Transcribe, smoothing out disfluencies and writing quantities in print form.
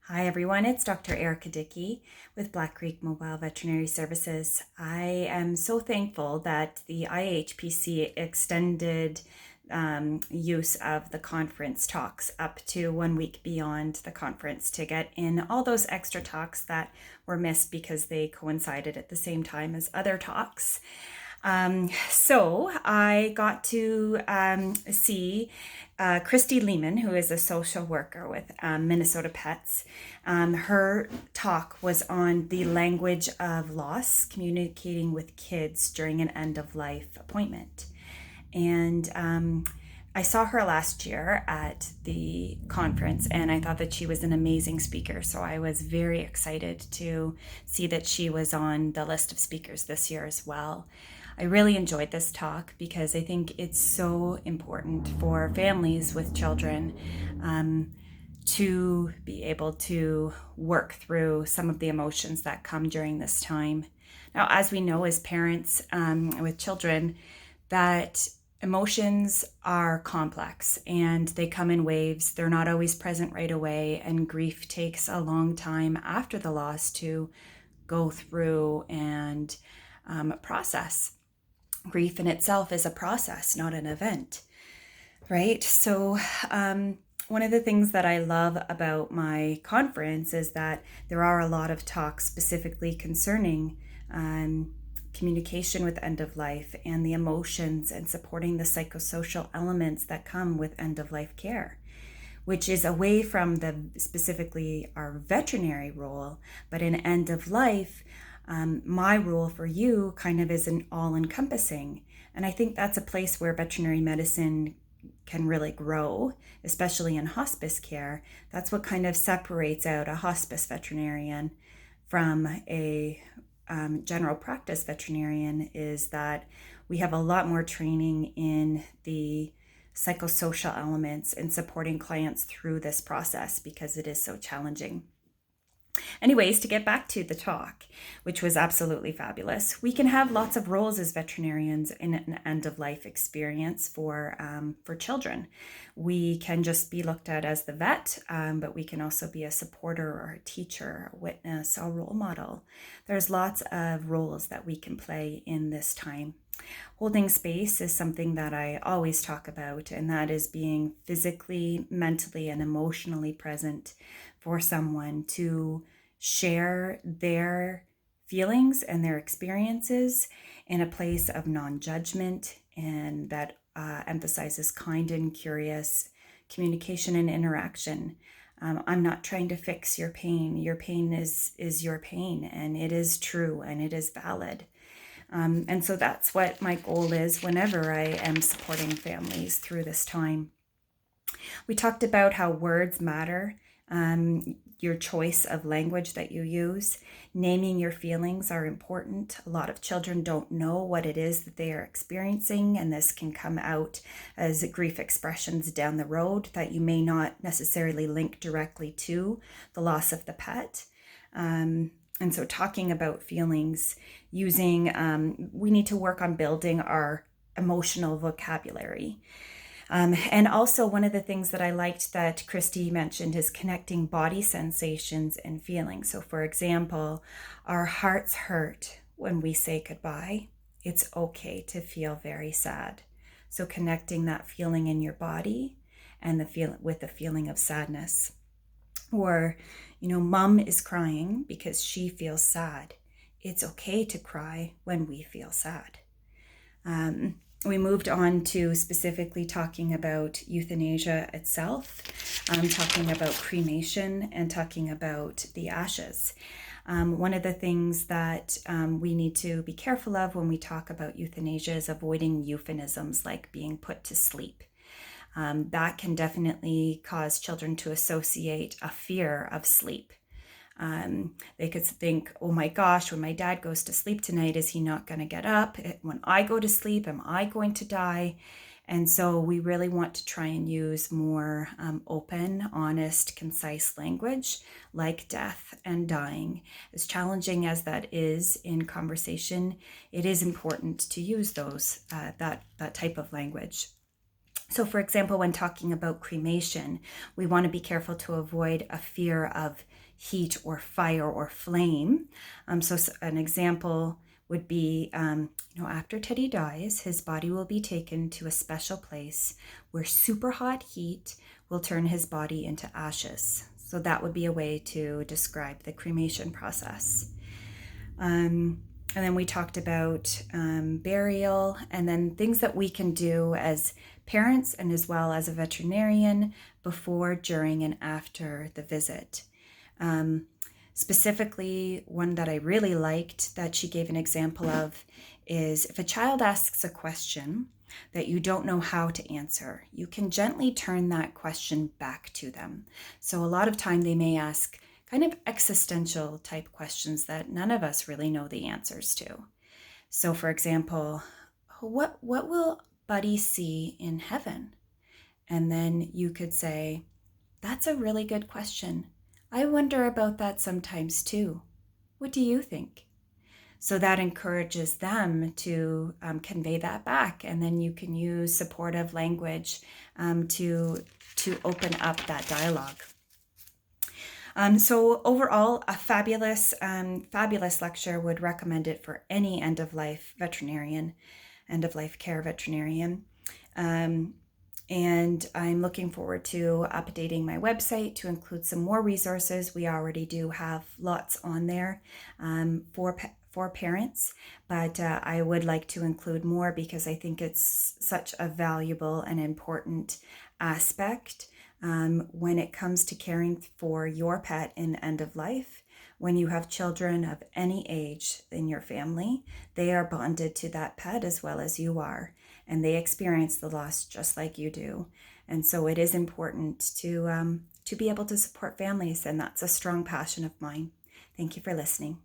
Hi everyone, it's Dr. Erica Dickie with Black Creek Mobile Veterinary Services. I am so thankful that the IAAHPC extended use of the conference talks up to 1 week beyond the conference to get in all those extra talks that were missed because they coincided at the same time as other talks. So I got to see Kristi Lehman, who is a social worker with Minnesota Pets. Her talk was on the language of loss, communicating with kids during an end-of-life appointment. And I saw her last year at the conference, and I thought that she was an amazing speaker. So I was very excited to see that she was on the list of speakers this year as well. I really enjoyed this talk because I think it's so important for families with children to be able to work through some of the emotions that come during this time. Now, as we know as parents with children, that emotions are complex and they come in waves. They're not always present right away, and grief takes a long time after the loss to go through and process. Grief in itself is a process, not an event, right? So one of the things that I love about my conference is that there are a lot of talks specifically concerning communication with end of life and the emotions and supporting the psychosocial elements that come with end of life care, which is away from the specifically our veterinary role, but in end of life, my role for you kind of is an all-encompassing. And I think that's a place where veterinary medicine can really grow, especially in hospice care. That's what kind of separates out a hospice veterinarian from a general practice veterinarian, is that we have a lot more training in the psychosocial elements and supporting clients through this process because it is so challenging. Anyways, to get back to the talk, which was absolutely fabulous, we can have lots of roles as veterinarians in an end-of-life experience for children. We can just be looked at as the vet, but we can also be a supporter or a teacher, a witness, a role model. There's lots of roles that we can play in this time. Holding space is something that I always talk about, and that is being physically, mentally, and emotionally present for someone to share their feelings and their experiences in a place of non-judgment, and that emphasizes kind and curious communication and interaction. I'm not trying to fix your pain. Your pain is your pain, and it is true and it is valid. And so that's what my goal is whenever I am supporting families through this time. We talked about how words matter, your choice of language that you use. Naming your feelings are important. A lot of children don't know what it is that they are experiencing, and this can come out as grief expressions down the road that you may not necessarily link directly to the loss of the pet. And so talking about feelings, using, we need to work on building our emotional vocabulary. And also one of the things that I liked that Kristi mentioned is connecting body sensations and feelings. So for example, our hearts hurt when we say goodbye. It's okay to feel very sad. So connecting that feeling in your body and with the feeling of sadness. Or, mom is crying because she feels sad. It's okay to cry when we feel sad. We moved on to specifically talking about euthanasia itself, talking about cremation, and talking about the ashes. One of the things that we need to be careful of when we talk about euthanasia is avoiding euphemisms like being put to sleep. That can definitely cause children to associate a fear of sleep. They could think, oh my gosh, when my dad goes to sleep tonight, is he not going to get up? When I go to sleep, am I going to die? And so we really want to try and use more open, honest, concise language like death and dying. As challenging as that is in conversation, it is important to use that type of language. So, for example, when talking about cremation, we want to be careful to avoid a fear of heat or fire or flame. So an example would be, after Teddy dies, his body will be taken to a special place where super hot heat will turn his body into ashes. So that would be a way to describe the cremation process. And then we talked about burial, and then things that we can do as parents and as well as a veterinarian before, during, and after the visit. Specifically, one that I really liked that she gave an example of is if a child asks a question that you don't know how to answer, you can gently turn that question back to them. So a lot of time they may ask kind of existential type questions that none of us really know the answers to. So for example, what will Buddy see in heaven? And then you could say, that's a really good question. I wonder about that sometimes too. What do you think? So that encourages them to convey that back, and then you can use supportive language to open up that dialogue. So overall, a fabulous lecture. Would recommend it for any end-of-life care veterinarian. And I'm looking forward to updating my website to include some more resources. We already do have lots on there for parents, but I would like to include more because I think it's such a valuable and important aspect when it comes to caring for your pet in end of life. When you have children of any age in your family, they are bonded to that pet as well as you are, and they experience the loss just like you do. And so it is important to be able to support families, and that's a strong passion of mine. Thank you for listening.